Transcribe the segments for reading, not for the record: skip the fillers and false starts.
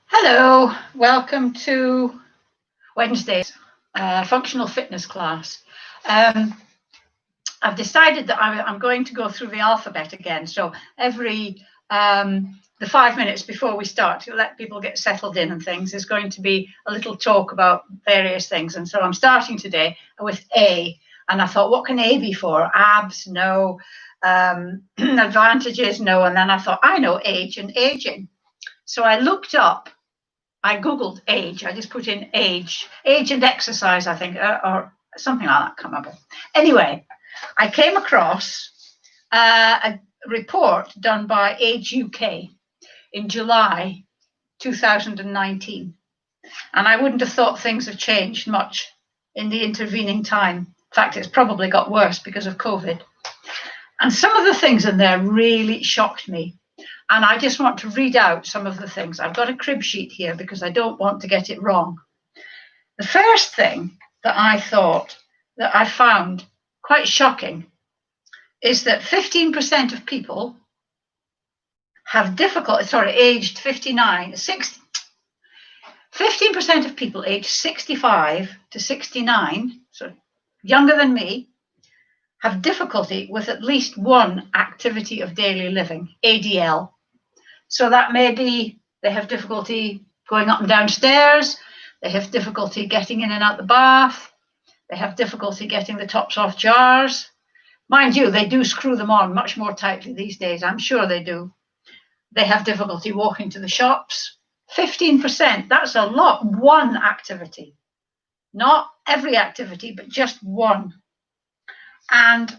Hello, welcome to Wednesday's functional fitness class. I've decided that I'm going to go through the alphabet again. So every the 5 minutes before we start, to let people get settled in and things, is going to be a little talk about various things. And so I'm starting today with A. And I thought, what can A be for? Abs? No. Advantages? No. And then I thought, I know, age and aging. So I looked up. I Googled age. I just put in age and exercise, I think, or something like that come up. Anyway, I came across a report done by Age UK in July 2019. And I wouldn't have thought things have changed much in the intervening time. In fact, it's probably got worse because of COVID. And some of the things in there really shocked me. And I just want to read out some of the things. I've got a crib sheet here because I don't want to get it wrong. The first thing that I thought that I found quite shocking is that 15% of people have difficulty, aged 59, 15% of people aged 65 to 69, so younger than me, have difficulty with at least one activity of daily living, ADL. So that may be they have difficulty going up and down stairs, they have difficulty getting in and out the bath, they have difficulty getting the tops off jars. Mind you, they do screw them on much more tightly these days, I'm sure they do. They have difficulty walking to the shops. 15%, that's a lot, one activity. Not every activity, but just one. And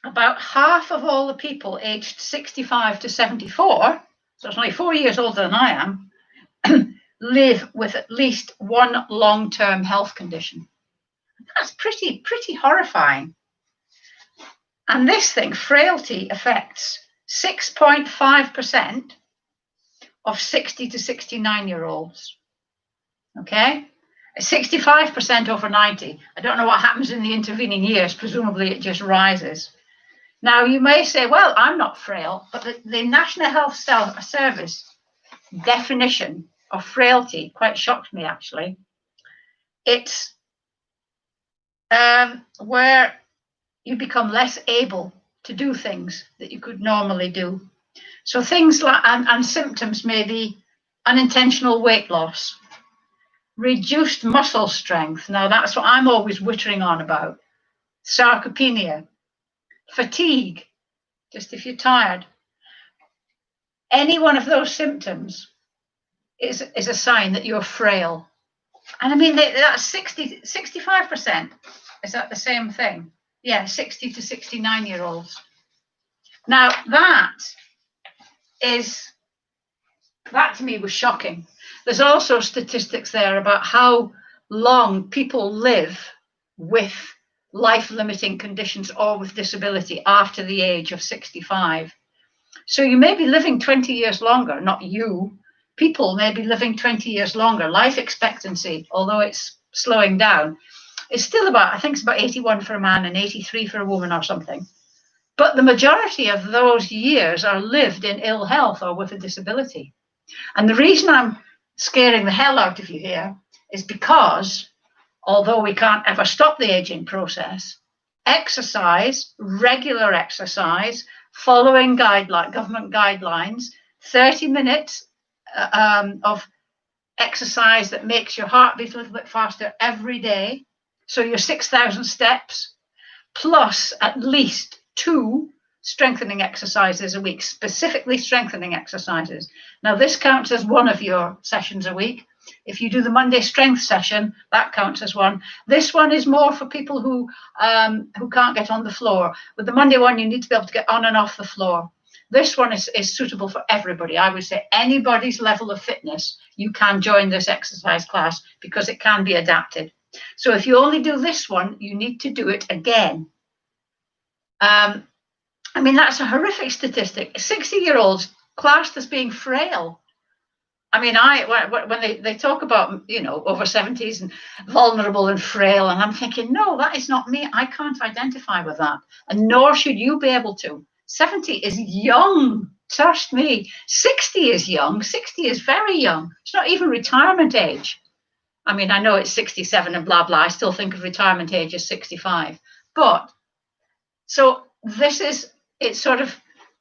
about half of all the people aged 65 to 74, so it's only 4 years older than I am, live with at least one long-term health condition. That's pretty horrifying. And this thing, frailty, affects 6.5% of 60 to 69-year-olds. Okay? 65% over 90. I don't know what happens in the intervening years. Presumably it just rises. Now, you may say, well, I'm not frail, but the National Health Service definition of frailty quite shocked me, actually. It's where you become less able to do things that you could normally do. So things like, and symptoms may be unintentional weight loss, reduced muscle strength. Now, that's what I'm always wittering on about. Sarcopenia, fatigue, just if you're tired. Any one of those symptoms is a sign that you're frail. And I mean, that's 65%. Is that the same thing? Yeah, 60 to 69-year-olds. Now, that to me was shocking. There's also statistics there about how long people live with life-limiting conditions or with disability after the age of 65. So you may be living 20 years longer, not you. People may be living 20 years longer. Life expectancy, although it's slowing down, is still about, I think it's about 81 for a man and 83 for a woman or something. But the majority of those years are lived in ill health or with a disability. And the reason I'm scaring the hell out of you here is because, although we can't ever stop the aging process, exercise, regular exercise, following government guidelines, 30 minutes of exercise that makes your heart beat a little bit faster every day, so your 6,000 steps, plus at least 2 strengthening exercises a week, specifically strengthening exercises. Now, this counts as one of your sessions a week. If you do the Monday strength session, that counts as one. This one is more for people who can't get on the floor. With the Monday one, you need to be able to get on and off the floor. This one is suitable for everybody. I would say anybody's level of fitness, you can join this exercise class because it can be adapted. So if you only do this one, you need to do it again. I mean, that's a horrific statistic. 60-year-olds classed as being frail. I mean, when they talk about, over 70s and vulnerable and frail, and I'm thinking, no, that is not me. I can't identify with that. And nor should you be able to. 70 is young Trust me, 60 is young. 60 is very young. It's not even retirement age. I mean, I know it's 67 and blah, blah. I still think of retirement age as 65. But so this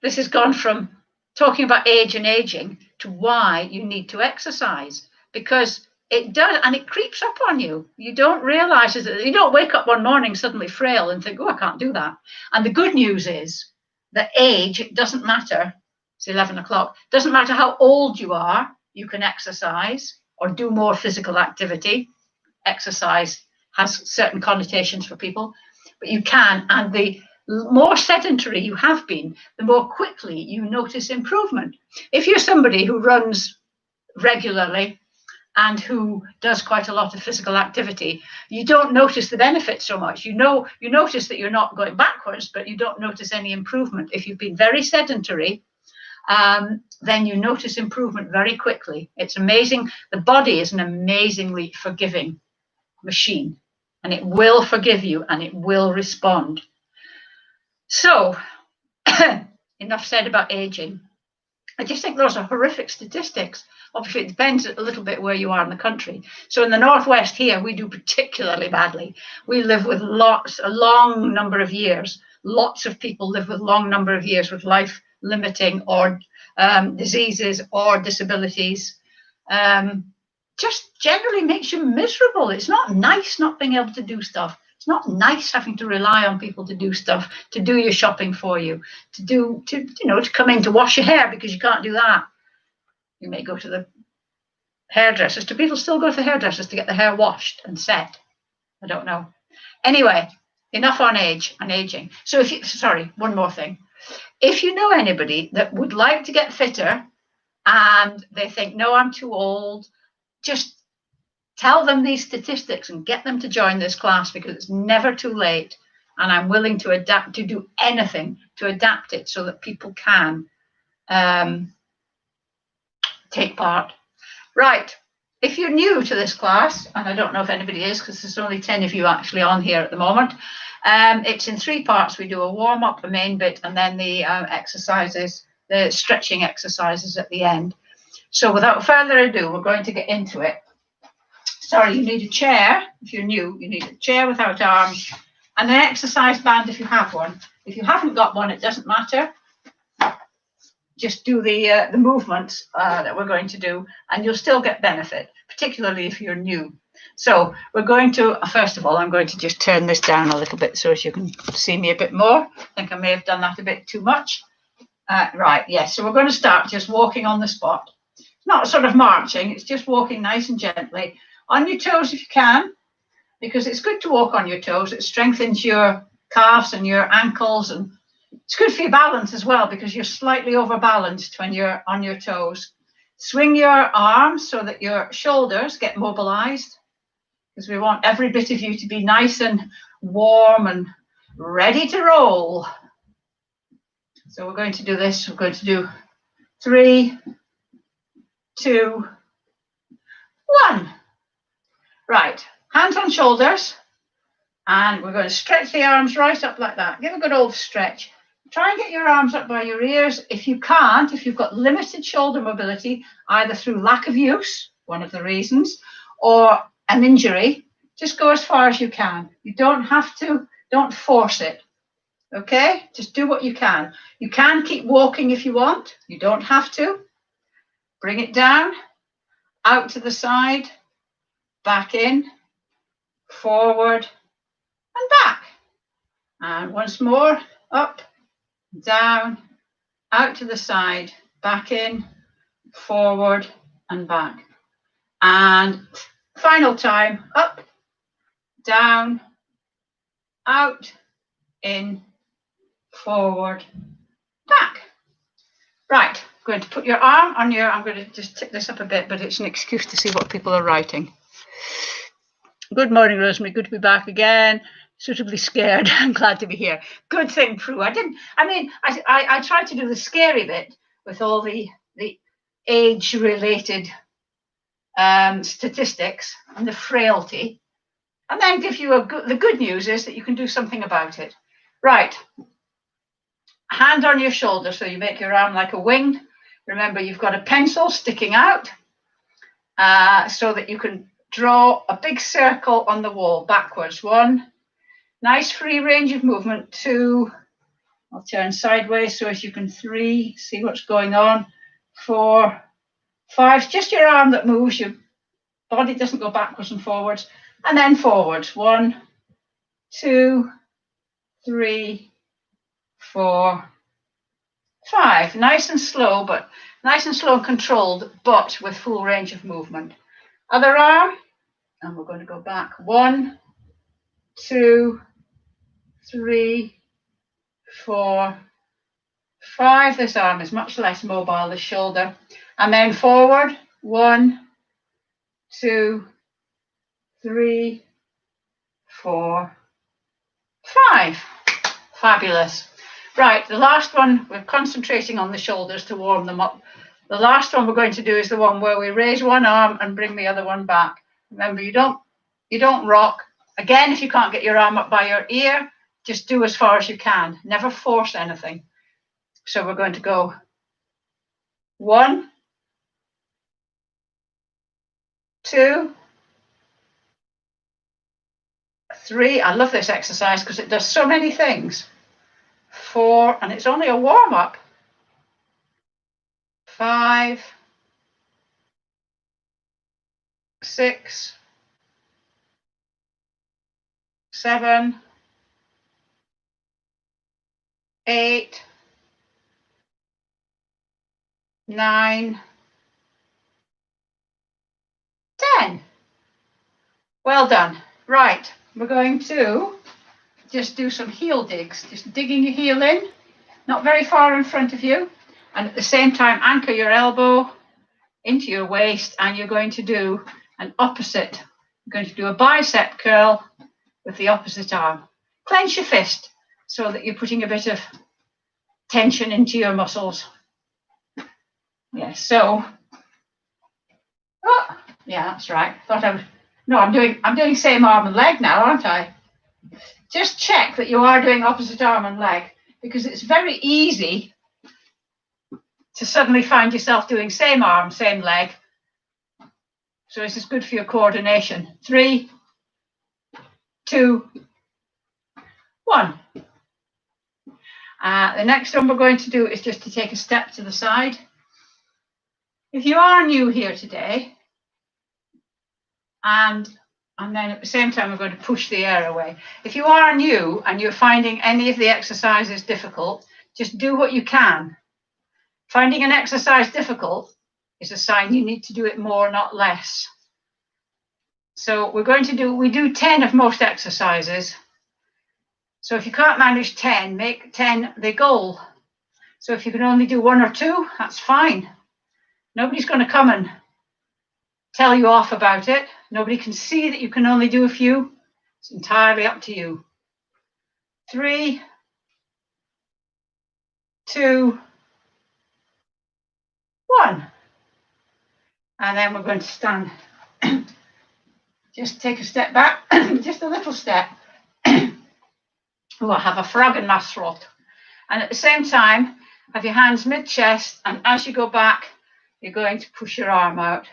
has gone from talking about age and aging to why you need to exercise, because it does, and it creeps up on you. You don't realize that you don't wake up one morning suddenly frail and think, oh, I can't do that. And the good news is that age doesn't matter. It's 11 o'clock. Doesn't matter how old you are, you can exercise or do more physical activity. Exercise has certain connotations for people, but you can. And the more sedentary you have been, the more quickly you notice improvement. If you're somebody who runs regularly and who does quite a lot of physical activity, you don't notice the benefits so much. You notice that you're not going backwards, but you don't notice any improvement. If you've been very sedentary, then you notice improvement very quickly. It's amazing. The body is an amazingly forgiving machine, and it will forgive you and it will respond. So enough said about aging. I just think those are horrific statistics. Obviously, it depends a little bit where you are in the country. So in the Northwest here, we do particularly badly. We live with a long number of years. Lots of people live with long number of years with life-limiting or diseases or disabilities. Just generally makes you miserable. It's not nice not being able to do stuff. It's not nice having to rely on people to do stuff, to do your shopping for you, to come in to wash your hair because you can't do that. You may go to the hairdressers. Do people still go to the hairdressers to get the hair washed and set? I don't know. Anyway, enough on age and aging. So one more thing. If you know anybody that would like to get fitter and they think, no, I'm too old, just tell them these statistics and get them to join this class, because it's never too late. And I'm willing to adapt, to do anything to adapt it so that people can take part. Right. If you're new to this class, and I don't know if anybody is, because there's only 10 of you actually on here at the moment, it's in 3 parts. We do a warm-up, a main bit, and then the exercises, the stretching exercises at the end. So without further ado, we're going to get into it. Sorry, you need a chair. If you're new, you need a chair without arms and an exercise band if you have one. If you haven't got one, it doesn't matter. Just do the movements that we're going to do, and you'll still get benefit, particularly if you're new. So we're going to, first of all, I'm going to just turn this down a little bit so as you can see me a bit more. I think I may have done that a bit too much. Right, yes, so we're going to start just walking on the spot. Not sort of marching, it's just walking nice and gently. On your toes if you can, because it's good to walk on your toes. It strengthens your calves and your ankles, and it's good for your balance as well, because you're slightly overbalanced when you're on your toes. Swing your arms so that your shoulders get mobilized, because we want every bit of you to be nice and warm and ready to roll. So we're going to do this. We're going to do 3, 2, 1. Right, hands on shoulders, and we're going to stretch the arms right up like that. Give a good old stretch. Try and get your arms up by your ears. If you can't, if you've got limited shoulder mobility, either through lack of use, one of the reasons, or an injury, just go as far as you can. You don't have to, don't force it. Okay, just do what you can. You can keep walking if you want. You don't have to. Bring it down, out to the side, back in, forward, and back. And once more, up, down, out to the side, back in, forward, and back. And final time, up, down, out, in, forward, back. Right, I'm going to put your arm on your, I'm going to just tip this up a bit, but it's an excuse to see what people are writing. Good morning, Rosemary. Good to be back again. Suitably scared. I'm glad to be here. Good thing, Prue. I tried to do the scary bit with all the age-related statistics and the frailty, and then give you the good news is that you can do something about it. Right. hand on your shoulder so you make your arm like a wing. Remember, you've got a pencil sticking out so that you can draw a big circle on the wall backwards. 1, nice free range of movement. 2, I'll turn sideways so as you can. 3, see what's going on. 4, 5, just your arm that moves, your body doesn't go backwards and forwards. And then forwards. 1, 2, 3, 4, 5. Nice and slow, but nice and slow and controlled, but with full range of movement. Other arm, and we're going to go back. 1, 2, 3, 4, 5. This arm is much less mobile, the shoulder. And then forward. 1, 2, 3, 4, 5. Fabulous. Right, the last one, we're concentrating on the shoulders to warm them up. The last one we're going to do is the one where we raise one arm and bring the other one back. Remember, you don't rock. Again, if you can't get your arm up by your ear, just do as far as you can. Never force anything. So we're going to go 1, 2, 3. I love this exercise because it does so many things. 4, and it's only a warm-up. 5, 6, 7, 8, 9, 10. Well done. Right, we're going to just do some heel digs, just digging your heel in, not very far in front of you, and at the same time anchor your elbow into your waist, and you're going to do an opposite. You're going to do a bicep curl with the opposite arm. Clench your fist so that you're putting a bit of tension into your muscles. Yes, so, oh, yeah, that's right. I'm doing same arm and leg now, aren't I? Just check that you are doing opposite arm and leg, because it's very easy to suddenly find yourself doing same arm, same leg. So this is good for your coordination. 3, 2, 1. The next one we're going to do is just to take a step to the side. If you are new here today, and then at the same time, we're going to push the air away. If you are new and you're finding any of the exercises difficult, just do what you can. Finding an exercise difficult is a sign you need to do it more, not less. So we do 10 of most exercises. So if you can't manage 10, make 10 the goal. So if you can only do 1 or 2, that's fine. Nobody's going to come and tell you off about it. Nobody can see that you can only do a few. It's entirely up to you. 3, 2, 1. And then we're going to stand. Just take a step back, just a little step. We'll have a frog in my throat. And at the same time, have your hands mid-chest, and as you go back, you're going to push your arm out.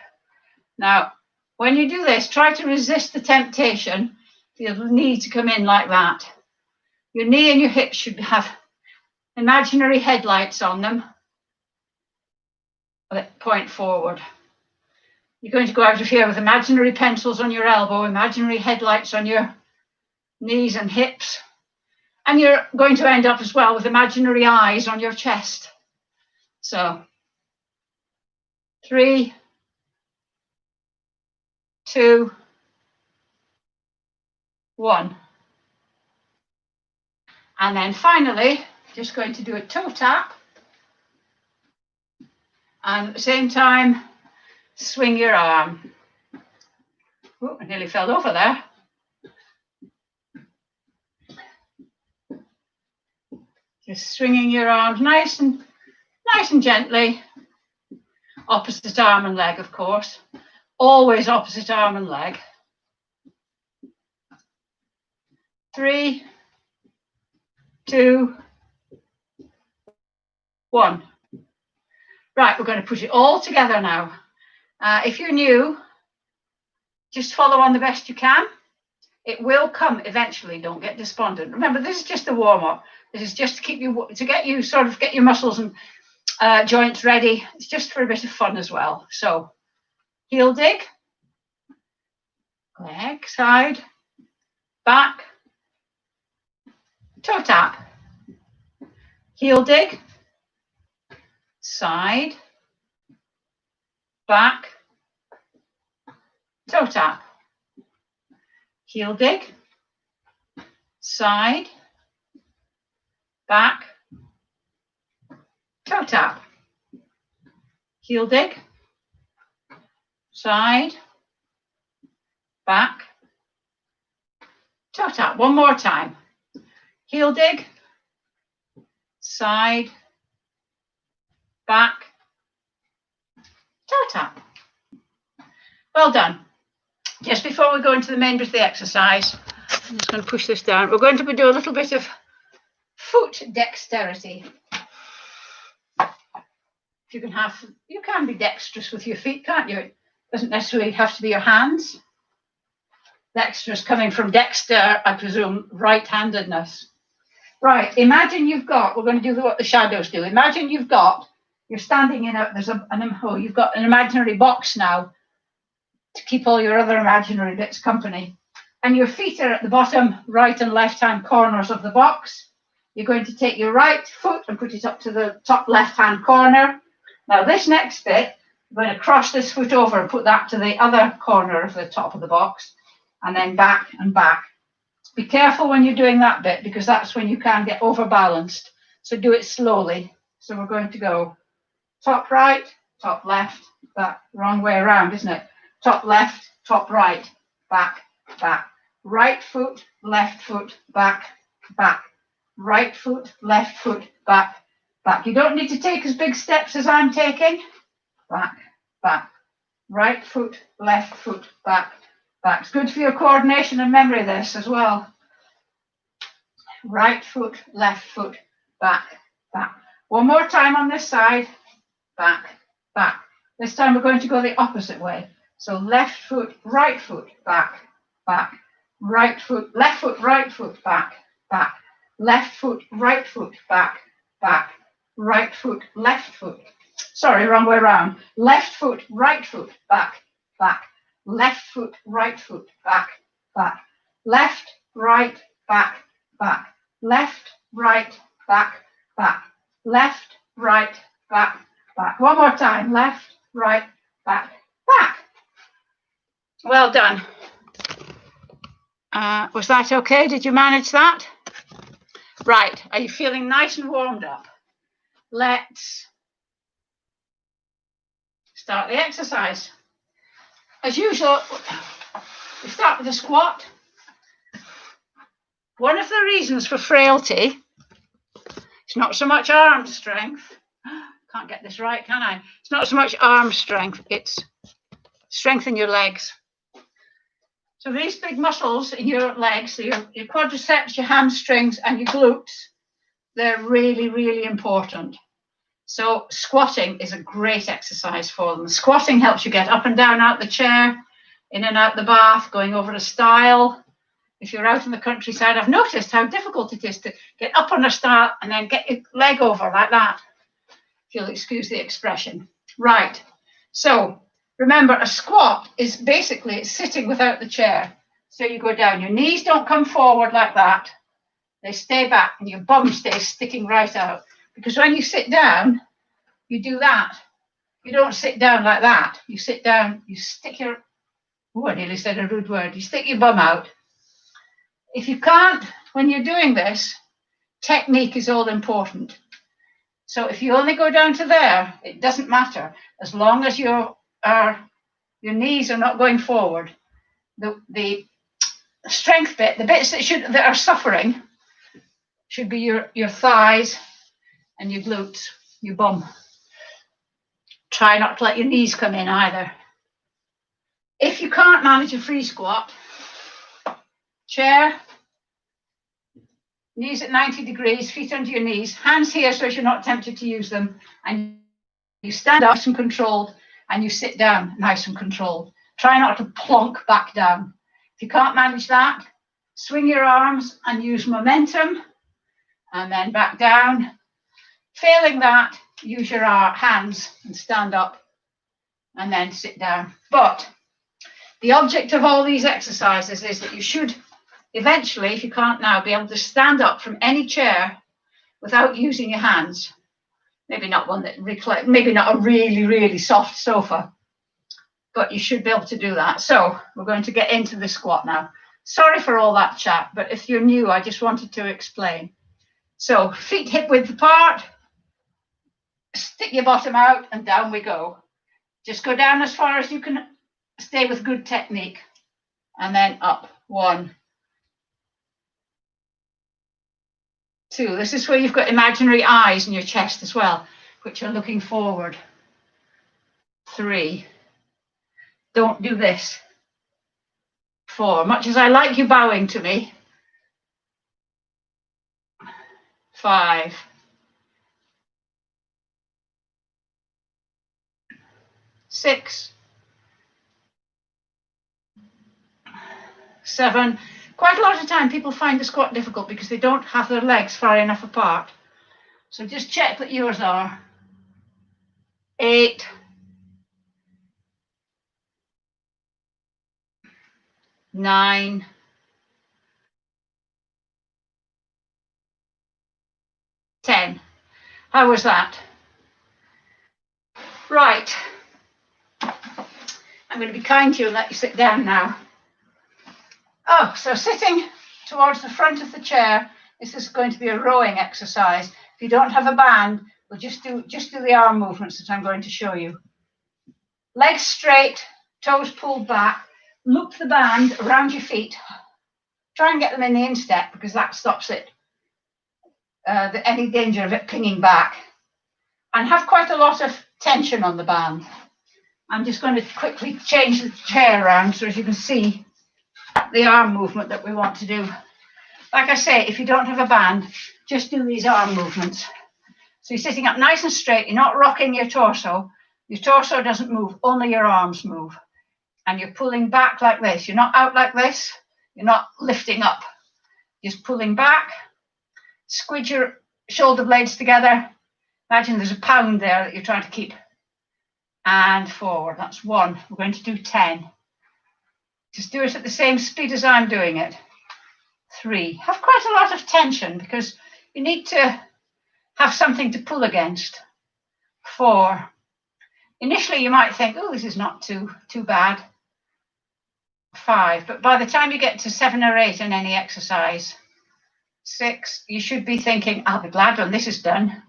Now, when you do this, try to resist the temptation for your knee to come in like that. Your knee and your hips should have imaginary headlights on them that point forward. You're going to go out of here with imaginary pencils on your elbow, imaginary headlights on your knees and hips. And you're going to end up as well with imaginary eyes on your chest. So, 3, 2, 1. And then finally, just going to do a toe tap. And at the same time, swing your arm. Oh, I nearly fell over there. Just swinging your arms nice and gently. Opposite arm and leg, of course. Always opposite arm and leg. 3, 2, 1. Right, we're going to put it all together now. If you're new, just follow on the best you can. It will come eventually. Don't get despondent. Remember, this is just a warm-up. This is just to keep you, to get you sort of get your muscles and joints ready. It's just for a bit of fun as well. So, heel dig, leg, side, back, toe tap, heel dig, side, back, toe tap, heel dig, side, back, toe tap, heel dig, side, back, toe tap. One more time. Heel dig, side, back, toe tap. Well done. Just before we go into the main bit of the exercise, I'm just going to push this down. We're going to do a little bit of foot dexterity. If you can be dexterous with your feet, can't you? It doesn't necessarily have to be your hands. Dexterous coming from dexter, I presume, right-handedness. Right, imagine you've got, we're going to do what the shadows do. Imagine you're standing in you've got an imaginary box now to keep all your other imaginary bits company. And your feet are at the bottom right and left-hand corners of the box. You're going to take your right foot and put it up to the top left-hand corner. Now this next bit, I'm going to cross this foot over and put that to the other corner of the top of the box, and then back and back. Be careful when you're doing that bit, because that's when you can get overbalanced. So do it slowly. So we're going to go top right, top left, back. Wrong way around, isn't it? Top left, top right, back, back. Right foot, left foot, back, back. Right foot, left foot, back, back. You don't need to take as big steps as I'm taking. Back, back. Right foot, left foot, back, back. It's good for your coordination and memory, this as well. Right foot, left foot, back, back. One more time on this side. Back, back. This time we're going to go the opposite way. So left foot, back, back. Right foot, left foot, right foot, back, back. Left foot, right foot, back, back. Right foot, left foot. Sorry, wrong way around. Left foot, right foot, back, back. Left foot, right foot, back, back. Left, right, back, back. Left, right, back, back. Left, right, back, back. One more time. Left, right, back, back. Well done. Was that okay? Did you manage that? Right. Are you feeling nice and warmed up? Let's start the exercise. As usual, we start with a squat. One of the reasons for frailty, it's not so much arm strength. Can't get this right, can I? It's not so much arm strength, it's strength in your legs. So these big muscles in your legs, so your quadriceps, your hamstrings, and your glutes, they're really, really important. So squatting is a great exercise for them. Squatting helps you get up and down out the chair, in and out the bath, going over a stile. If you're out in the countryside, I've noticed how difficult it is to get up on a stile and then get your leg over like that, if you'll excuse the expression. Right, so remember, a squat is basically sitting without the chair. So you go down, your knees don't come forward like that. They stay back and your bum stays sticking right out. Because when you sit down, you do that. You don't sit down like that. You sit down, you stick your, I nearly said a rude word, you stick your bum out. If you can't, when you're doing this, technique is all important. So if you only go down to there, it doesn't matter. As long as your knees are not going forward. The strength bit, the bits that are suffering, should be your thighs and your glutes, your bum. Try not to let your knees come in either. If you can't manage a free squat, chair, Knees at 90 degrees, feet under your knees, hands here so as you're not tempted to use them. And you stand up nice and controlled, and you sit down nice and controlled. Try not to plonk back down. If you can't manage that, swing your arms and use momentum, and then back down. Failing that, use your hands and stand up, and then sit down. But the object of all these exercises is that you should eventually, if you can't now, be able to stand up from any chair without using your hands. Maybe not one that maybe not a really, really soft sofa, but you should be able to do that. So we're going to get into the squat now. Sorry for all that chat, but if you're new, I just wanted to explain. So feet hip width apart, stick your bottom out, and down we go. Just go down as far as you can, stay with good technique, and then up. 1, 2. This is where you've got imaginary eyes in your chest as well, which are looking forward. 3. Don't do this. 4. Much as I like you bowing to me. 5. 6. 7. Quite a lot of time people find the squat difficult because they don't have their legs far enough apart. So just check that yours are. 8. 9. 10. How was that? Right. I'm going to be kind to you and let you sit down now. Oh, so sitting towards the front of the chair, this is going to be a rowing exercise. If you don't have a band, we'll just do the arm movements that I'm going to show you. Legs straight, toes pulled back. Loop the band around your feet. Try and get them in the instep because that stops it. Any danger of it pinging back. And have quite a lot of tension on the band. I'm just going to quickly change the chair around so as you can see the arm movement that we want to do. Like I say, if you don't have a band, just do these arm movements. So you're sitting up nice and straight, you're not rocking your torso doesn't move, only your arms move. And you're pulling back like this. You're not out like this, you're not lifting up. Just pulling back, squidge your shoulder blades together. Imagine there's a pound there that you're trying to keep. And forward, that's 1. We're going to do 10. Just do it at the same speed as I'm doing it. 3. Have quite a lot of tension because you need to have something to pull against. 4. Initially, you might think, oh, this is not too bad. 5. But by the time you get to 7 or 8 in any exercise, 6, you should be thinking, I'll be glad when this is done.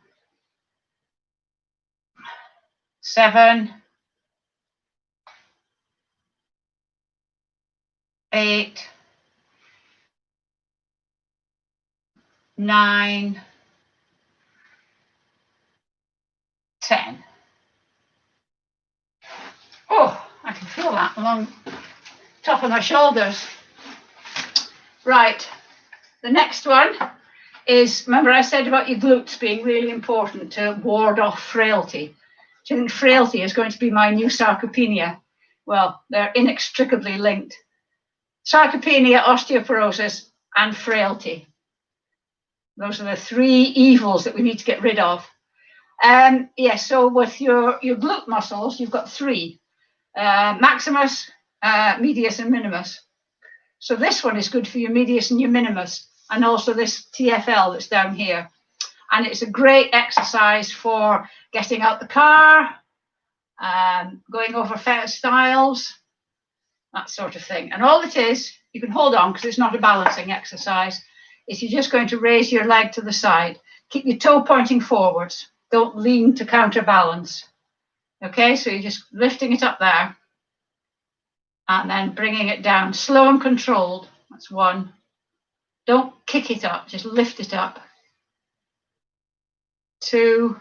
7. 8. 9. 10. Oh, I can feel that along top of my shoulders. Right, the next one is, remember I said about your glutes being really important to ward off frailty. Do you think frailty is going to be my new sarcopenia? Well, they're inextricably linked. Sarcopenia, osteoporosis, and frailty. Those are the 3 evils that we need to get rid of. Yes, so with your glute muscles, you've got 3. Maximus, medius, and minimus. So this one is good for your medius and your minimus, and also this TFL that's down here. And it's a great exercise for getting out the car, going over styles, that sort of thing. And all it is, you can hold on because it's not a balancing exercise, is you're just going to raise your leg to the side. Keep your toe pointing forwards. Don't lean to counterbalance. Okay, so you're just lifting it up there and then bringing it down, slow and controlled. That's 1. Don't kick it up, just lift it up. 2.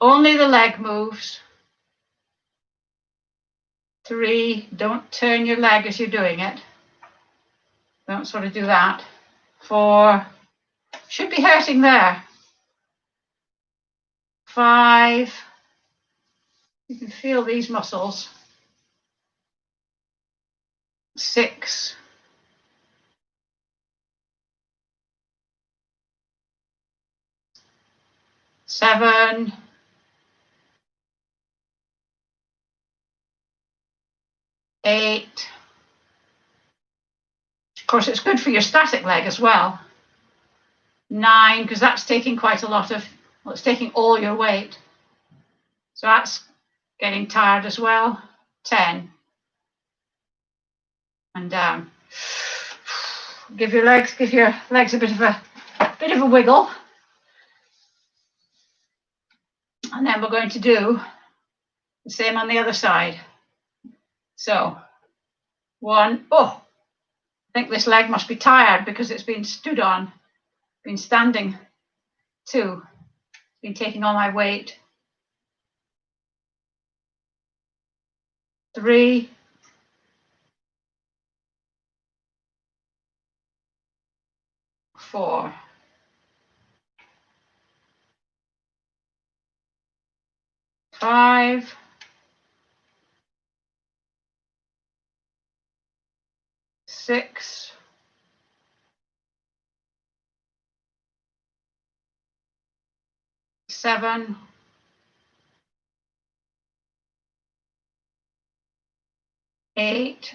Only the leg moves. 3. Don't turn your leg as you're doing it. Don't sort of do that. 4. Should be hurting there. 5. You can feel these muscles. 6. 7. 8. Of course, it's good for your static leg as well. 9, because that's taking quite a lot of, well, it's taking all your weight. So that's getting tired as well. 10. And down. Give your legs a bit of a wiggle. And then we're going to do the same on the other side. So 1. Oh, I think this leg must be tired because it's been stood on, been standing. 2, been taking all my weight. 3. 4. 5. 6. 7. 8.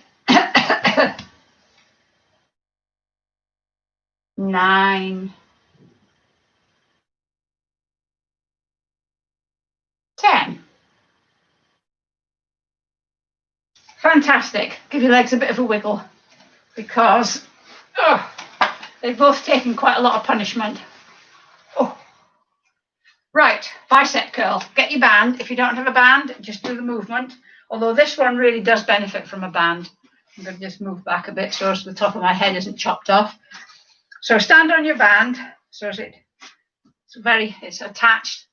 9. 10. Fantastic. Give your legs a bit of a wiggle because they've both taken quite a lot of punishment. Oh. Right, bicep curl. Get your band. If you don't have a band, just do the movement. Although this one really does benefit from a band. I'm going to just move back a bit so the top of my head isn't chopped off. So stand on your band so it's attached.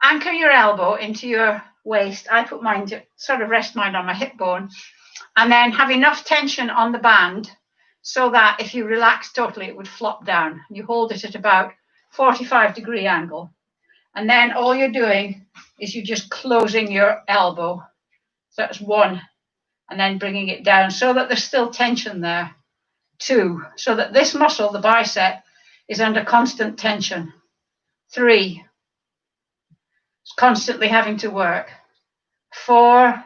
Anchor your elbow into your waist. I put mine to sort of rest mine on my hip bone, and then have enough tension on the band so that if you relax totally, it would flop down. You hold it at about 45-degree angle. And then all you're doing is you're just closing your elbow. So that's 1, and then bringing it down so that there's still tension there. 2, so that this muscle, the bicep, is under constant tension. 3, it's constantly having to work. 4,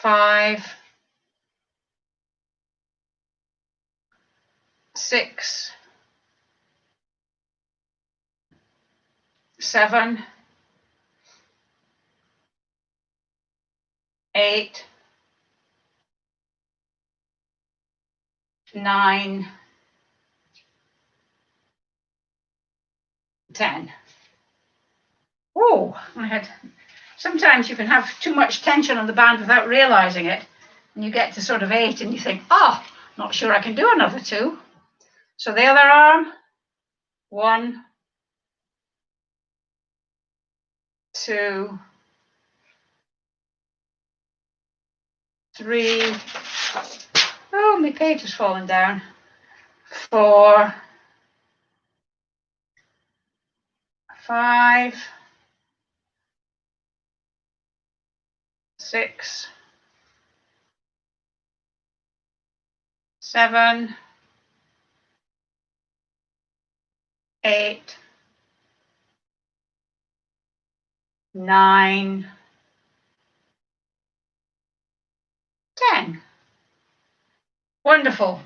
5, 6, 7, 8, 9, 10. Oh, sometimes you can have too much tension on the band without realizing it. And you get to sort of 8 and you think, oh, not sure I can do another 2. So the other arm, 1, 2, 3. Oh, my page has fallen down. 4, 5, 6, 7, 8, 9, 10. Wonderful.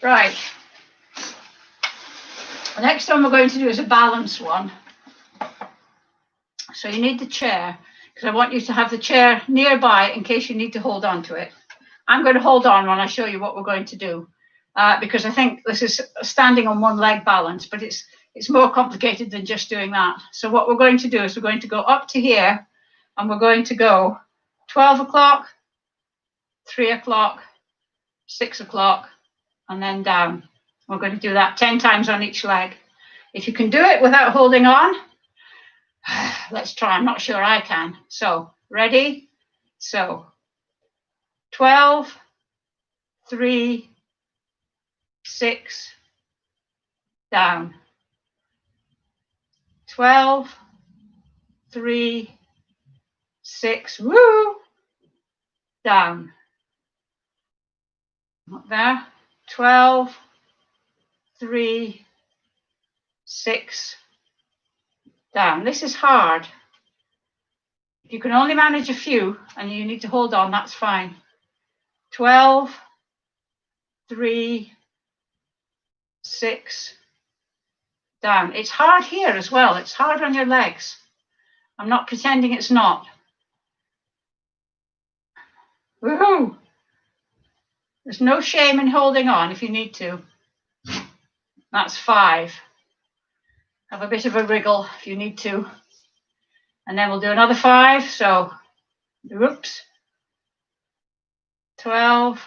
Right. The next one we're going to do is a balance one. So you need the chair, because I want you to have the chair nearby in case you need to hold on to it. I'm going to hold on when I show you what we're going to do, because I think this is standing on one leg balance, but it's more complicated than just doing that. So what we're going to do is we're going to go up to here, and we're going to go 12 o'clock, 3 o'clock, 6 o'clock, and then down. We're going to do that 10 times on each leg. If you can do it without holding on, let's try. I'm not sure I can. So, ready? So, 12, 3, 6, down. 12, 3, 6, woo, down. Up there. 12, 3, 6, down. This is hard. If you can only manage a few and you need to hold on, that's fine. 12, 3, 6, down. It's hard here as well. It's hard on your legs. I'm not pretending it's not. Woohoo! There's no shame in holding on if you need to. That's 5. Have a bit of a wriggle if you need to. And then we'll do another 5. So, oops. 12,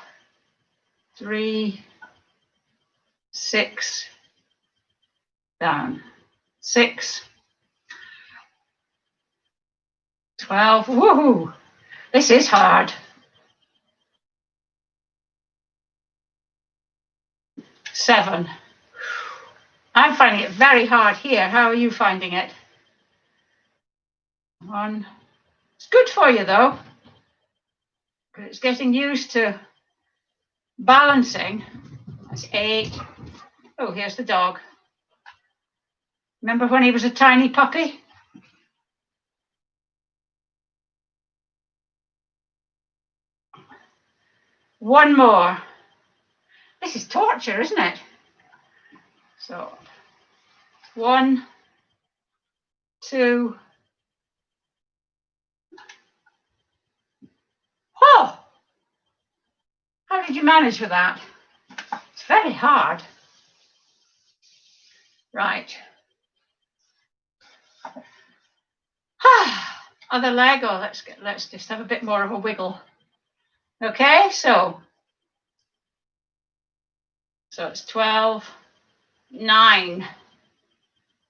3, 6, down. 6, 12, woohoo! This is hard. 7. I'm finding it very hard here. How are you finding it? 1. It's good for you though, because it's getting used to balancing. That's 8. Oh, here's the dog. Remember when he was a tiny puppy? One more. This is torture, isn't it? So 1, 2. Oh! How did you manage with that? It's very hard. Right. Other leg. Oh, let's just have a bit more of a wiggle. Okay, so it's 12, 9,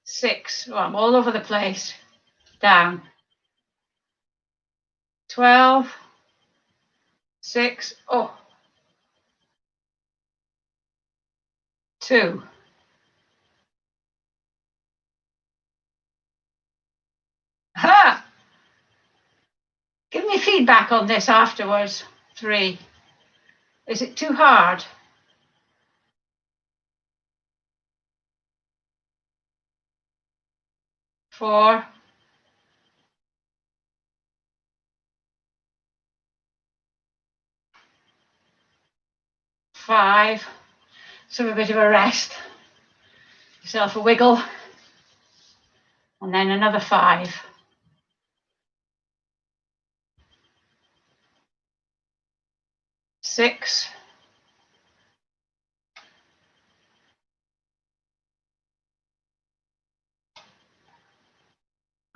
6. Oh, I'm all over the place. Down. 12, 6. Oh. 2. Ha! Give me feedback on this afterwards. 3. Is it too hard? 4. 5. So a bit of a rest. Yourself a wiggle. And then another 5. 6.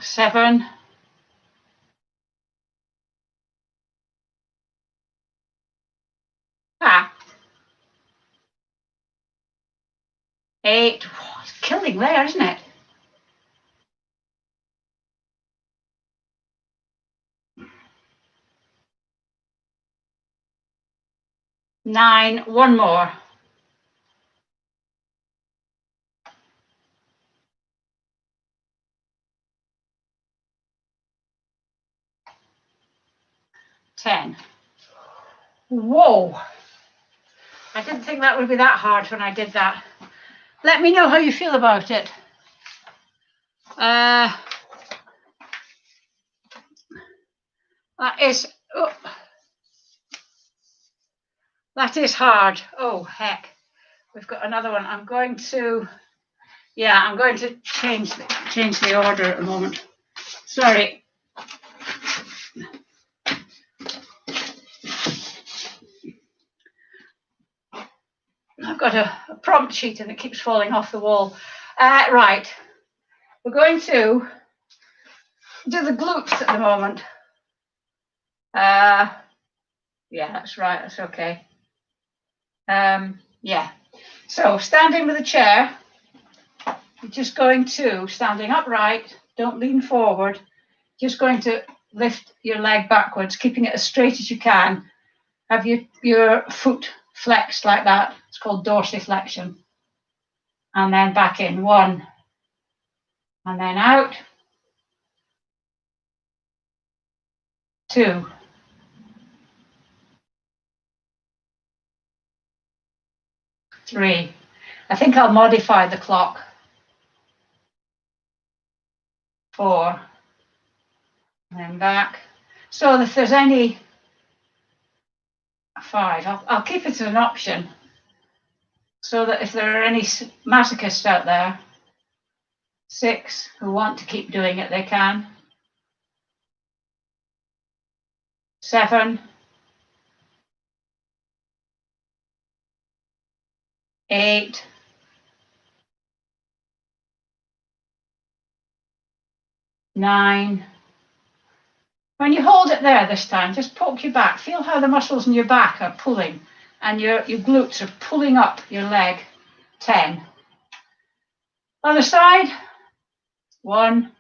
7. 8. Oh, it's killing there, isn't it? 9. One more. 10. Whoa. I didn't think that would be that hard when I did that. Let me know how you feel about it. That is hard. Oh, heck. We've got another one. I'm going to change the order at the moment. Sorry. I've got a prompt sheet and it keeps falling off the wall. Right. We're going to do the glutes at the moment. Yeah, that's right. That's okay. Yeah. So standing with a chair, you're just going to, standing upright, don't lean forward, just going to lift your leg backwards, keeping it as straight as you can. Have your foot flexed like that. It's called dorsiflexion. And then back in, 1, and then out, 2, 3. I think I'll modify the clock. 4, and then back. So if there's any, 5, I'll keep it as an option, so that if there are any masochists out there, 6, who want to keep doing it, they can. 7, 8, 9. When you hold it there this time, just poke your back. Feel how the muscles in your back are pulling, and your glutes are pulling up your leg. 10. Other side. 1,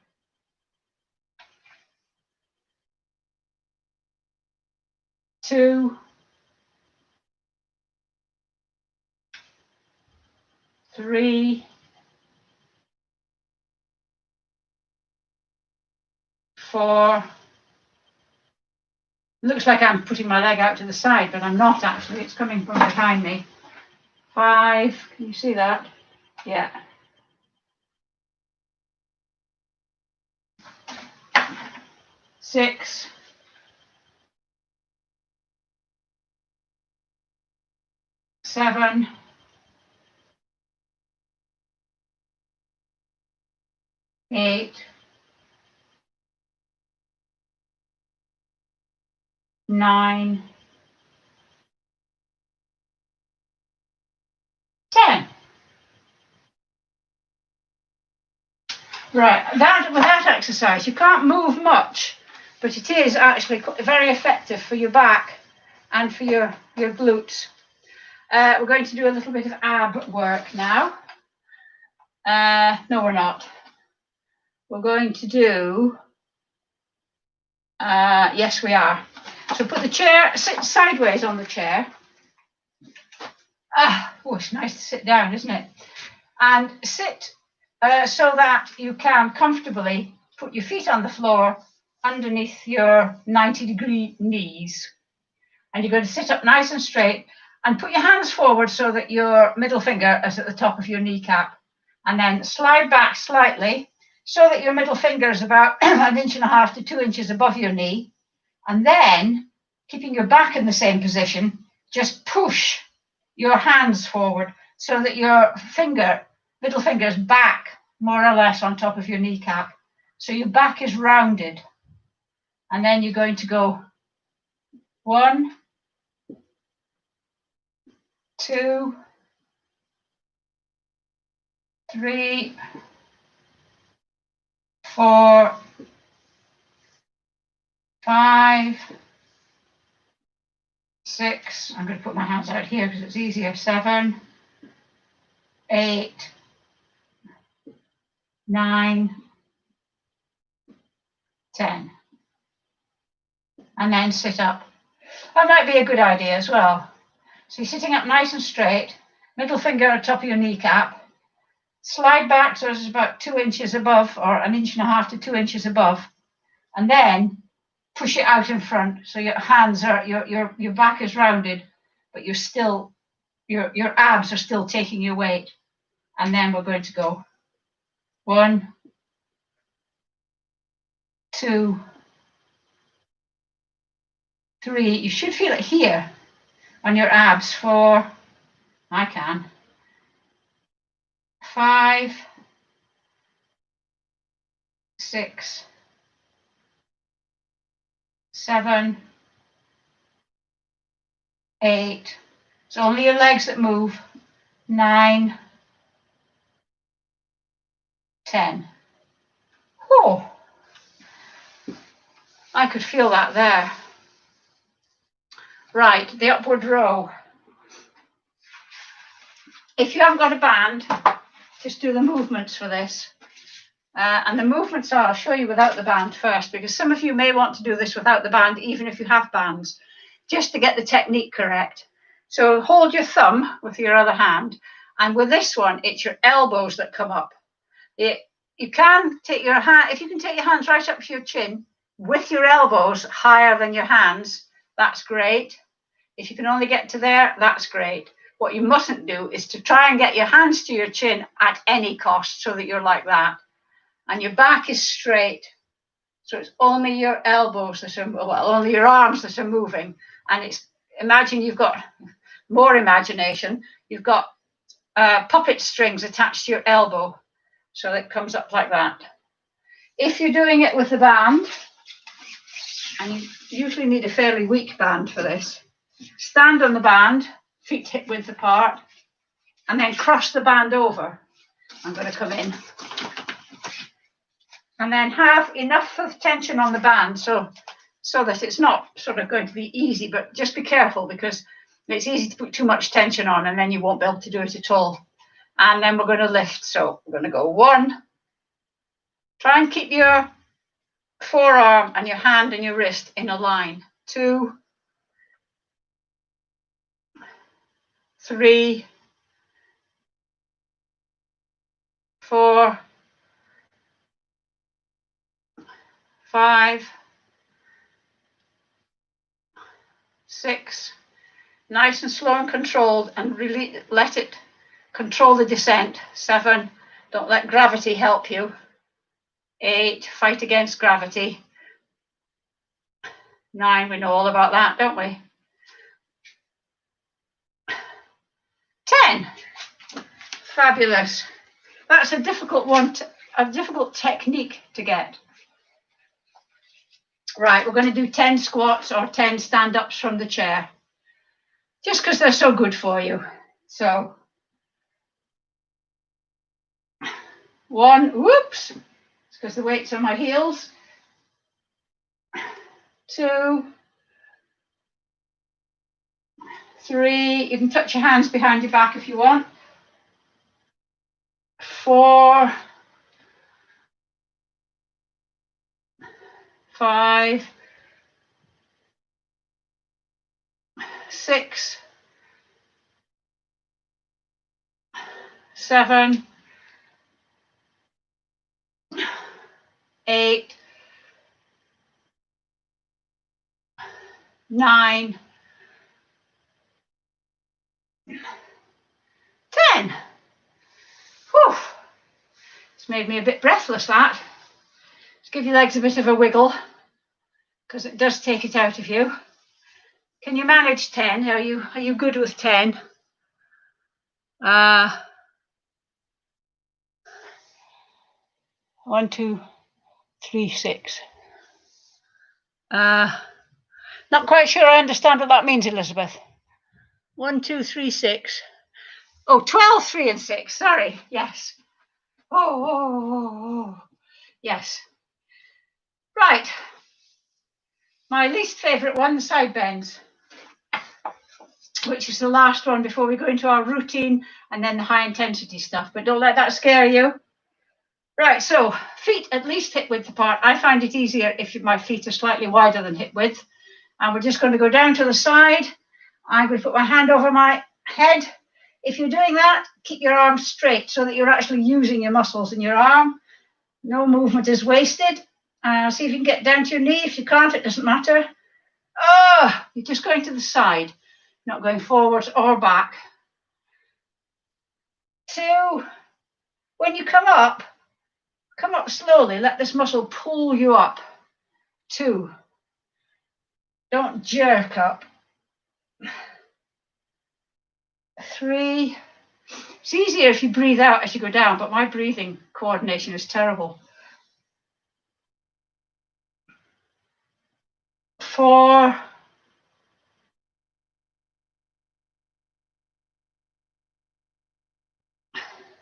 2, 3, 4. Looks like I'm putting my leg out to the side, but I'm not actually. It's coming from behind me. 5. Can you see that? Yeah. 6, 7, 8, 9, 10. Right, with that exercise, you can't move much, but it is actually very effective for your back and for your glutes. We're going to do a little bit of ab work now. No, we're not. We're going to do, yes, we are. So put the chair, sit sideways on the chair. Oh, it's nice to sit down, isn't it? And sit so that you can comfortably put your feet on the floor underneath your 90-degree knees. And you're going to sit up nice and straight and put your hands forward so that your middle finger is at the top of your kneecap. And then slide back slightly so that your middle finger is about 1.5 inches to 2 inches above your knee. And then, keeping your back in the same position, just push your hands forward so that your middle finger is back more or less on top of your kneecap. So your back is rounded. And then you're going to go 1, 2, 3, 4, 5, 6. I'm going to put my hands out here because it's easier. 7, 8, 9, 10. And then sit up. That might be a good idea as well. So you're sitting up nice and straight, middle finger on top of your kneecap. Slide back so it's about 2 inches above, or 1.5 inches to 2 inches above, and then push it out in front. So your hands are, your back is rounded, but you're still, your abs are still taking your weight. And then we're going to go 1, 2, 3. You should feel it here on your abs. 4, I can. 5, 6, 7, 8. It's only your legs that move. 9, 10. Oh, I could feel that there. Right, the upward row. If you haven't got a band, just do the movements for this. And the movements I'll show you without the band first, because some of you may want to do this without the band, even if you have bands, just to get the technique correct. So hold your thumb with your other hand, and with this one, it's your elbows that come up. You can take your hand, if you can take your hands right up to your chin with your elbows higher than your hands, that's great. If you can only get to there, that's great. What you mustn't do is to try and get your hands to your chin at any cost so that you're like that. And your back is straight. So it's only your elbows that are, well, only your arms that are moving. And it's, imagine you've got more imagination. You've got puppet strings attached to your elbow. So it comes up like that. If you're doing it with a band, and you usually need a fairly weak band for this, stand on the band, feet hip width apart, and then cross the band over. I'm going to come in. And then have enough of tension on the band so that it's not sort of going to be easy, but just be careful because it's easy to put too much tension on and then you won't be able to do it at all. And then we're going to lift. So we're going to go 1. Try and keep your forearm and your hand and your wrist in a line. 2, 3, 4, 5, 6. Nice and slow and controlled, and really let it control the descent. 7. Don't let gravity help you. 8. Fight against gravity. 9. We know all about that, don't we? 10. Fabulous. That's a difficult one, a difficult technique to get. Right, we're going to do 10 squats or 10 stand-ups from the chair, just because they're so good for you. So 1, whoops, it's because the weight's on my heels. 2, 3, you can touch your hands behind your back if you want. 4, 5, 6, 7, 8, 9, 10. Whew. It's made me a bit breathless, that. Just give your legs a bit of a wiggle, because it does take it out of you. Can you manage 10? Are you good with 10? 1, 2, 3, 6. Not quite sure I understand what that means, Elizabeth. 1, 2, 3, 6. Oh, 12, 3 and 6. Sorry. Yes. Oh. Yes. Right. My least favourite one, side bends, which is the last one before we go into our routine and then the high intensity stuff. But don't let that scare you. Right, so feet at least hip width apart. I find it easier if my feet are slightly wider than hip width. And we're just going to go down to the side. I'm going to put my hand over my head. If you're doing that, keep your arms straight so that you're actually using your muscles in your arm. No movement is wasted. See if you can get down to your knee. If you can't, it doesn't matter. Oh, you're just going to the side, not going forwards or back. 2, when you come up slowly. Let this muscle pull you up. 2, don't jerk up. 3, it's easier if you breathe out as you go down, but my breathing coordination is terrible. 4,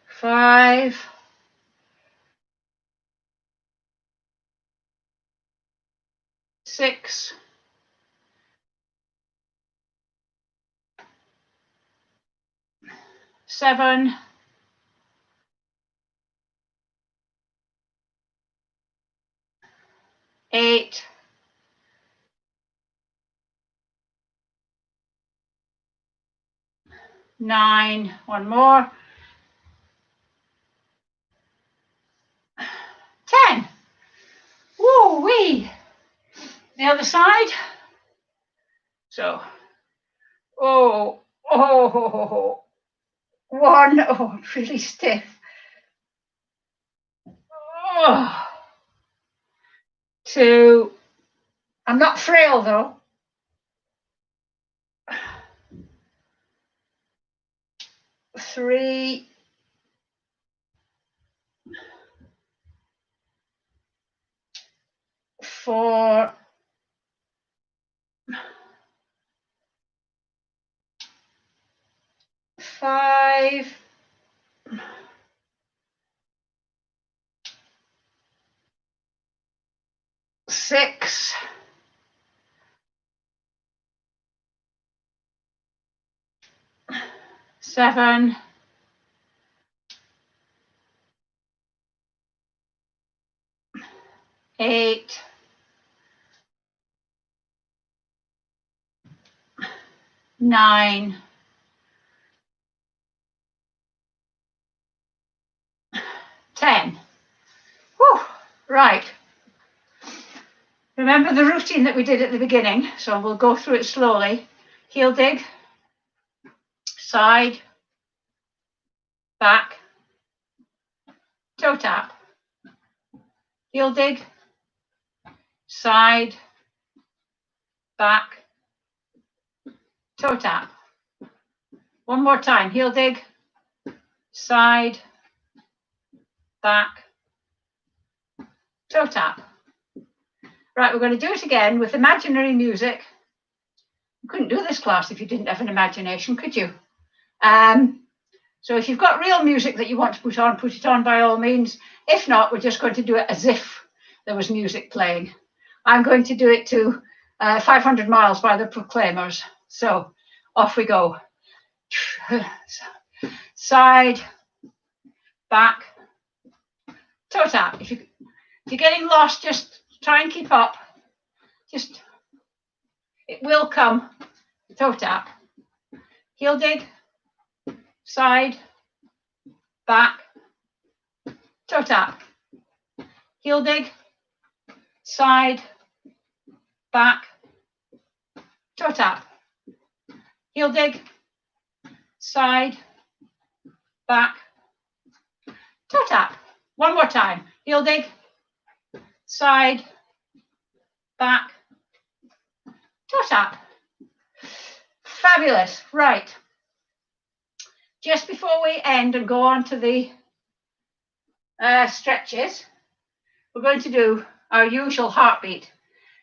5, 6, 7, 8, 9, one more, 10. Woo-wee. The other side. So, oh, 1, oh, really stiff. Oh. 2, I'm not frail though. 3, 4, 5, 6, 7, 8, 9, 10. Whew. Right. Remember the routine that we did at the beginning, so we'll go through it slowly. Heel dig, side, back, toe tap. Heel dig, side, back, toe tap. One more time. Heel dig, side, back, toe tap. Right, we're going to do it again with imaginary music. You couldn't do this class if you didn't have an imagination, could you? So if you've got real music that you want to put it on by all means. If not, we're just going to do it as if there was music playing. I'm going to do it to 500 Miles by the Proclaimers. So off we go. Side, back, toe tap. If you're getting lost, just try and keep up. It will come. Toe tap. Heel dig, side, back, toe tap. Heel dig, side, back, toe tap. Heel dig, side, back, toe tap. One more time. Heel dig, side, back, toe tap. Fabulous. Right. Just before we end and go on to the stretches, we're going to do our usual heartbeat,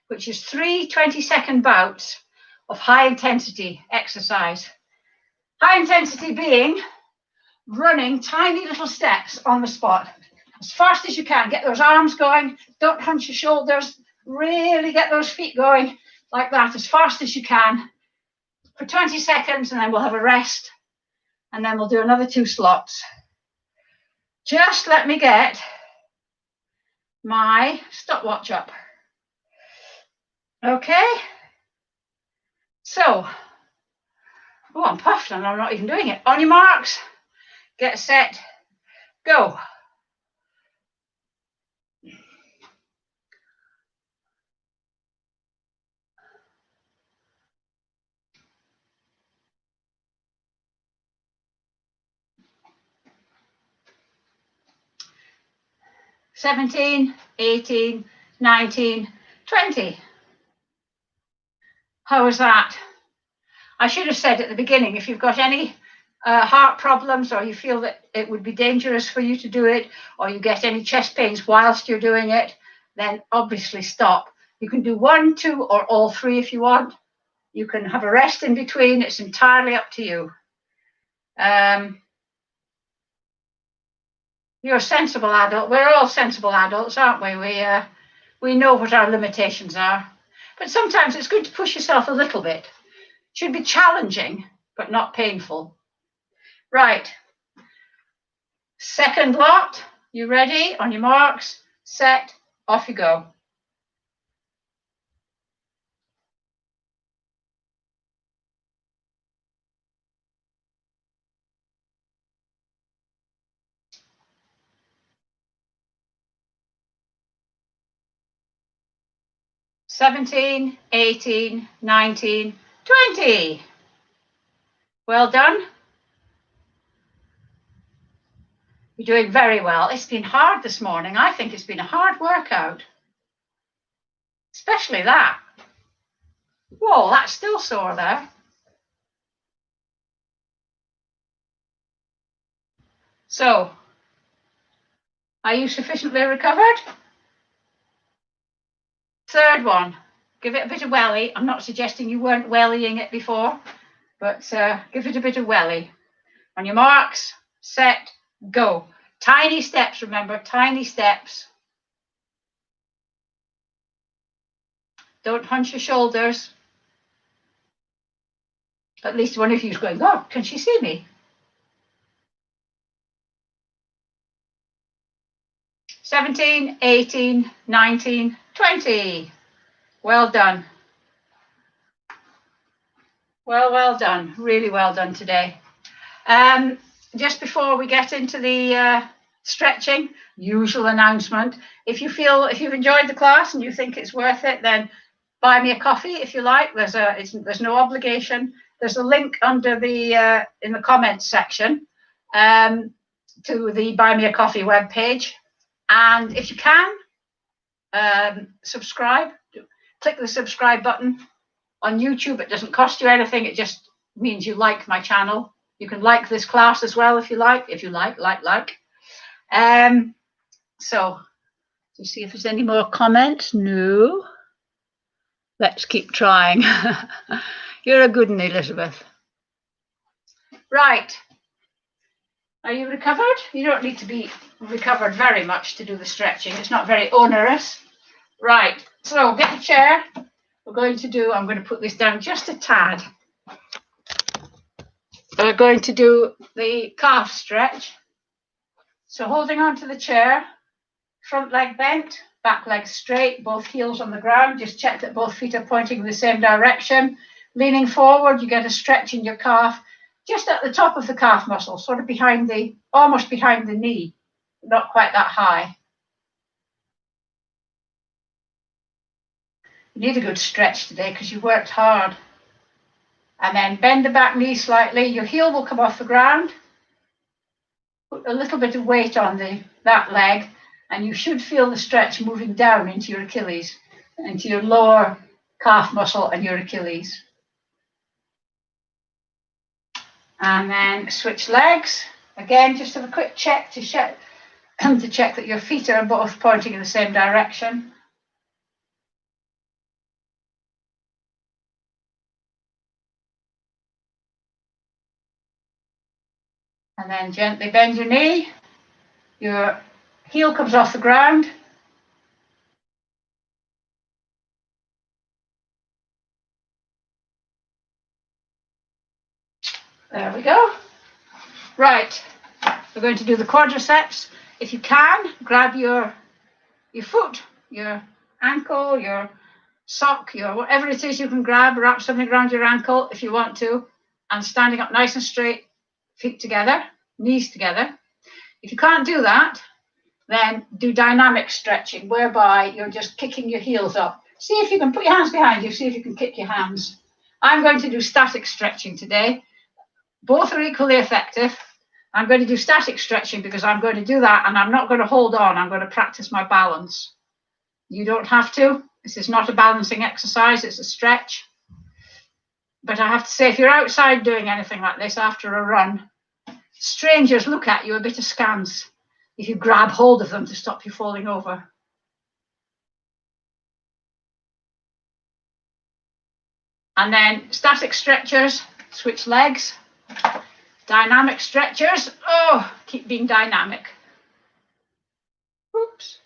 which is 3 20-second bouts of high intensity exercise. High intensity being running tiny little steps on the spot as fast as you can. Get those arms going, don't hunch your shoulders, really get those feet going like that as fast as you can for 20 seconds, and then we'll have a rest, and then we'll do another 2 slots. Just let me get my stopwatch up. Okay, so, oh, I'm puffed and I'm not even doing it. On your marks, get set, go. "17, 18, 19, 20. How was that? I should have said at the beginning, if you've got any heart problems, or you feel that it would be dangerous for you to do it, or you get any chest pains whilst you're doing it, then obviously stop. You can do 1, 2, or all 3 if you want. You can have a rest in between. It's entirely up to you. You're a sensible adult. We're all sensible adults, aren't we? We know what our limitations are. But sometimes it's good to push yourself a little bit. It should be challenging, but not painful. Right. Second lot. You ready? On your marks, set, off you go. 17, 18, 19, 20. Well done. You're doing very well. It's been hard this morning. I think it's been a hard workout. Especially that. Whoa, that's still sore there. So, are you sufficiently recovered? Third one, give it a bit of welly. I'm not suggesting you weren't wellying it before, but give it a bit of welly. On your marks, set, go. Tiny steps, remember, tiny steps. Don't hunch your shoulders. At least one of you is going, oh, can she see me? 17, 18, 19, 20. Well done. Well done. Really well done today. Just before we get into the stretching, usual announcement. If you've enjoyed the class and you think it's worth it, then buy me a coffee if you like. There's no obligation. There's a link under the in the comments section to the Buy Me a Coffee webpage. And if you can, subscribe. Click the subscribe button. On YouTube, it doesn't cost you anything. It just means you like my channel. You can like this class as well if you like. So, to see if there's any more comments. No. Let's keep trying. You're a good one, Elizabeth. Right. Are you recovered? You don't need to be recovered very much to do the stretching. It's not very onerous. Right. So get a chair. I'm going to put this down just a tad. We're going to do the calf stretch. So holding onto the chair, front leg bent, back leg straight, both heels on the ground. Just check that both feet are pointing in the same direction. Leaning forward, you get a stretch in your calf, just at the top of the calf muscle, sort of almost behind the knee, not quite that high. You need a good stretch today because you worked hard. And then bend the back knee slightly. Your heel will come off the ground. Put a little bit of weight on that leg, and you should feel the stretch moving down into your Achilles, into your lower calf muscle and your Achilles. And then switch legs. Again, just have a quick check to check that your feet are both pointing in the same direction. And then gently bend your knee. Your heel comes off the ground. There we go. Right, we're going to do the quadriceps. If you can, grab your foot, your ankle, your sock, your whatever it is you can grab, wrap something around your ankle if you want to, and standing up nice and straight, feet together, knees together. If you can't do that, then do dynamic stretching, whereby you're just kicking your heels up. See if you can put your hands behind you, see if you can kick your hands. I'm going to do static stretching today. Both are equally effective. I'm going to do static stretching because I'm going to do that and I'm not going to hold on. I'm going to practice my balance. You don't have to. This is not a balancing exercise. It's a stretch. But I have to say, if you're outside doing anything like this after a run, strangers look at you a bit askance if you grab hold of them to stop you falling over. And then static stretchers, switch legs. Dynamic stretchers, oh, keep being dynamic. Oops.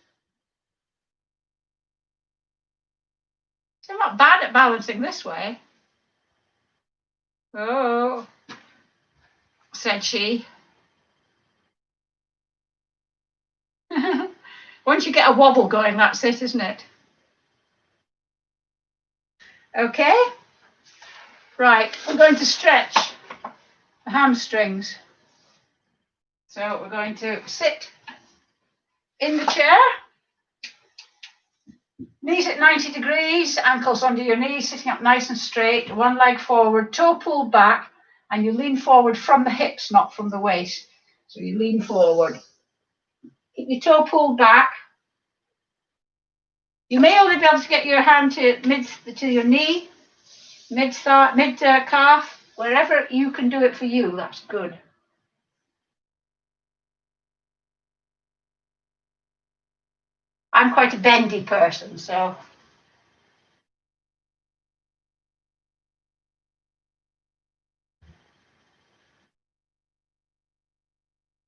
I'm not bad at balancing this way. Oh, said she. Once you get a wobble going, that's it, isn't it? Okay. Right, we're going to stretch the hamstrings. So we're going to sit in the chair. Knees at 90 degrees, ankles under your knees, sitting up nice and straight, one leg forward, toe pulled back, and you lean forward from the hips, not from the waist. So you lean forward. Keep your toe pulled back. You may only be able to get your hand to your knee, mid calf, wherever you can do it for you, that's good. I'm quite a bendy person, so.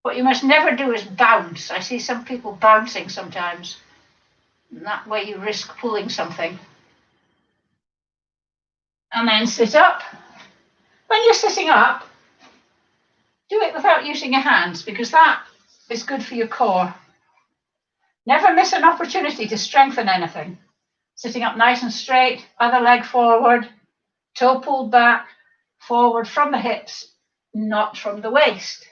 What you must never do is bounce. I see some people bouncing sometimes. And that way you risk pulling something. And then sit up. When you're sitting up, do it without using your hands, because that is good for your core. Never miss an opportunity to strengthen anything. Sitting up nice and straight, other leg forward, toe pulled back, forward from the hips, not from the waist.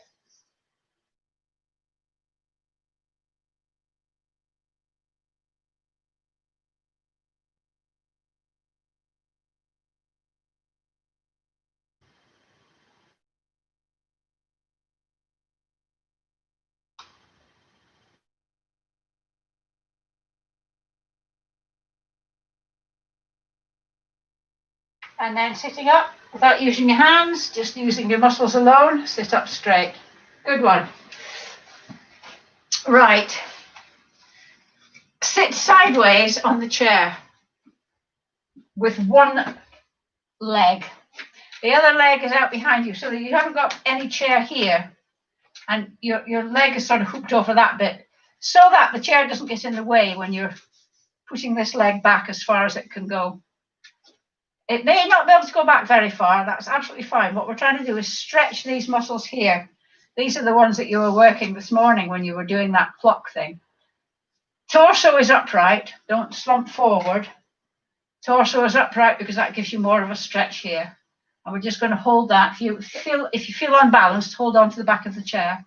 And then sitting up without using your hands, just using your muscles alone, sit up straight. Good one. Right. Sit sideways on the chair with one leg. The other leg is out behind you, so that you haven't got any chair here, and your leg is sort of hooked over that bit, so that the chair doesn't get in the way when you're pushing this leg back as far as it can go. It may not be able to go back very far. That's absolutely fine. What we're trying to do is stretch these muscles here. These are the ones that you were working this morning when you were doing that clock thing. Torso is upright. Don't slump forward. Torso is upright because that gives you more of a stretch here. And we're just going to hold that. If you feel unbalanced, hold on to the back of the chair.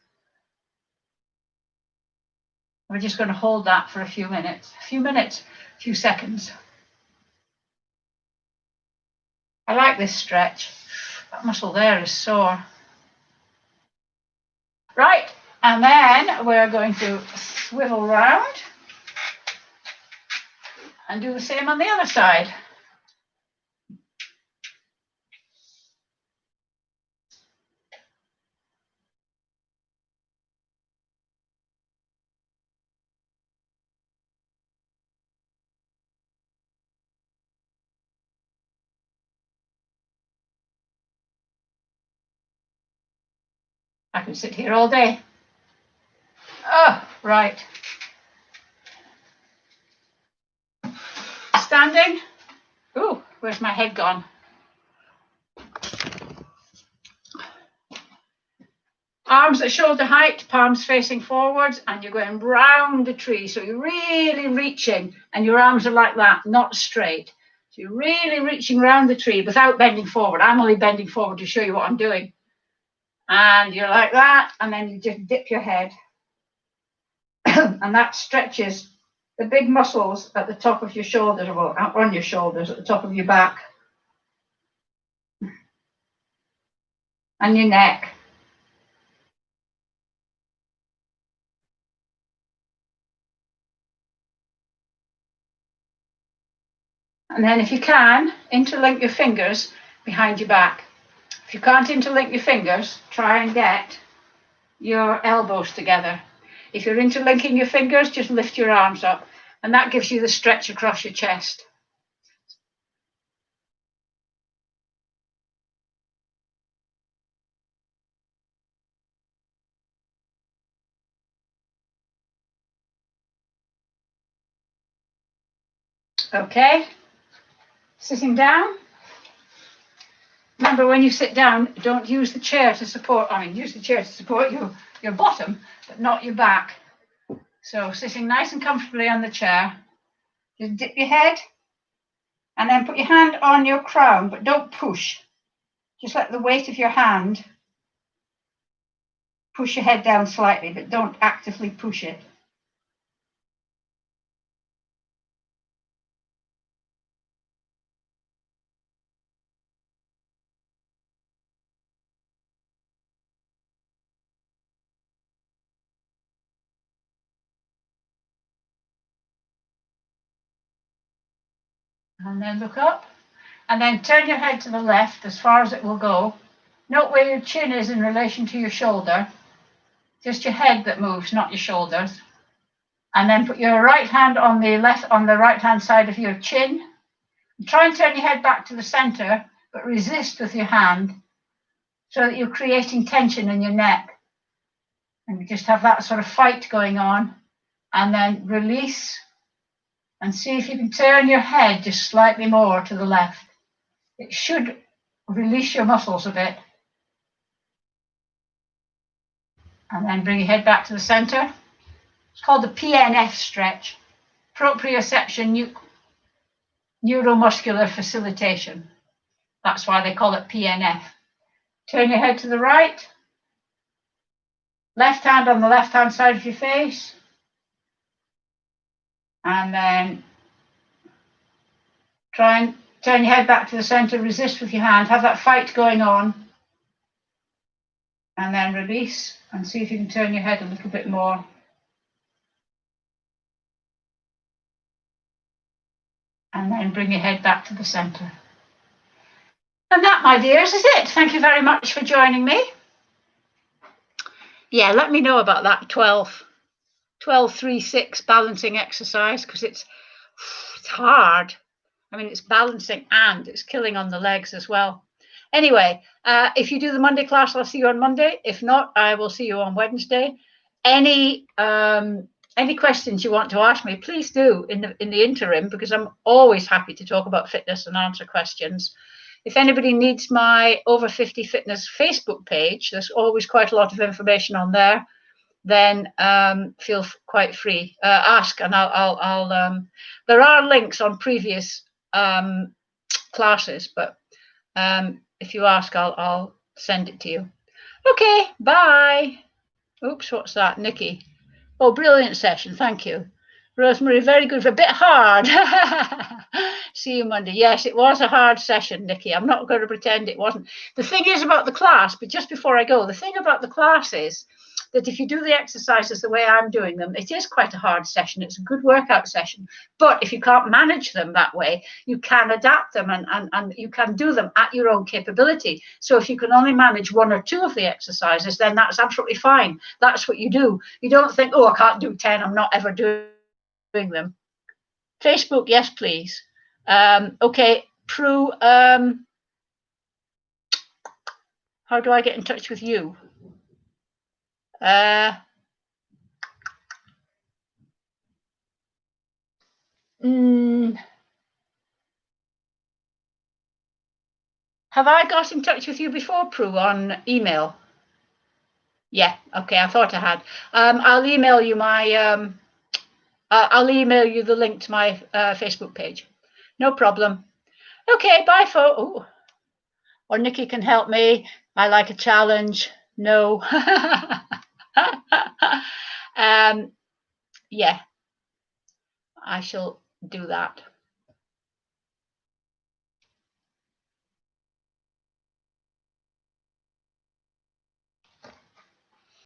We're just going to hold that for a few seconds. I like this stretch. That muscle there is sore. Right, and then we're going to swivel round and do the same on the other side. I can sit here all day. Oh, right. Standing. Ooh, where's my head gone? Arms at shoulder height, palms facing forwards, and you're going round the tree. So you're really reaching, and your arms are like that, not straight. So you're really reaching round the tree without bending forward. I'm only bending forward to show you what I'm doing. And you're like that, and then you just dip your head. And that stretches the big muscles at the top of your shoulders, or on your shoulders, at the top of your back. And your neck. And then if you can, interlink your fingers behind your back. If you can't interlink your fingers, try and get your elbows together. If you're interlinking your fingers, just lift your arms up, and that gives you the stretch across your chest. Okay, sitting down. Remember, when you sit down, don't use the chair to support, use the chair to support your bottom, but not your back. So sitting nice and comfortably on the chair, just dip your head and then put your hand on your crown, but don't push. Just let the weight of your hand push your head down slightly, but don't actively push it. And then look up. And then turn your head to the left as far as it will go. Note where your chin is in relation to your shoulder. Just your head that moves, not your shoulders. And then put your right hand on the right hand side of your chin. Try and turn your head back to the center, but resist with your hand so that you're creating tension in your neck. And you just have that sort of fight going on. And then release and see if you can turn your head just slightly more to the left. It should release your muscles a bit. And then bring your head back to the center. It's called the PNF stretch, proprioception neuromuscular facilitation. That's why they call it PNF. Turn your head to the right. Left hand on the left hand side of your face. And then try and turn your head back to the center, resist with your hand, have that fight going on. And then release and see if you can turn your head a little bit more. And then bring your head back to the center. And that, my dears, is it. Thank you very much for joining me. Yeah, let me know about that 12-3-6 balancing exercise, because it's hard. I mean, it's balancing and it's killing on the legs as well. Anyway, if you do the Monday class, I'll see you on Monday. If not, I will see you on Wednesday. Any questions you want to ask me, please do in the interim, because I'm always happy to talk about fitness and answer questions. If anybody needs my Over 50 Fitness Facebook page, there's always quite a lot of information on there. Then feel quite free. Ask, and I'll there are links on previous classes, but if you ask, I'll send it to you. Okay, bye. Oops, what's that? Nikki. Oh, brilliant session. Thank you. Rosemary, very good. A bit hard. See you Monday. Yes, it was a hard session, Nikki. I'm not going to pretend it wasn't. The thing is about the class, but just before I go, the thing about the class is that if you do the exercises the way I'm doing them, it is quite a hard session. It's a good workout session. But if you can't manage them that way, you can adapt them and you can do them at your own capability. So if you can only manage 1 or 2 of the exercises, then that's absolutely fine. That's what you do. You don't think, oh, I can't do 10. I'm not ever doing them. Facebook, yes, please. Okay, Prue, how do I get in touch with you? Have I got in touch with you before, Prue, on email? Yeah, okay, I thought I had. I'll email you my I'll email you the link to my Facebook page. No problem. Okay, bye, folks. Ooh. Or Nikki can help me. I like a challenge. No. Yeah, I shall do that.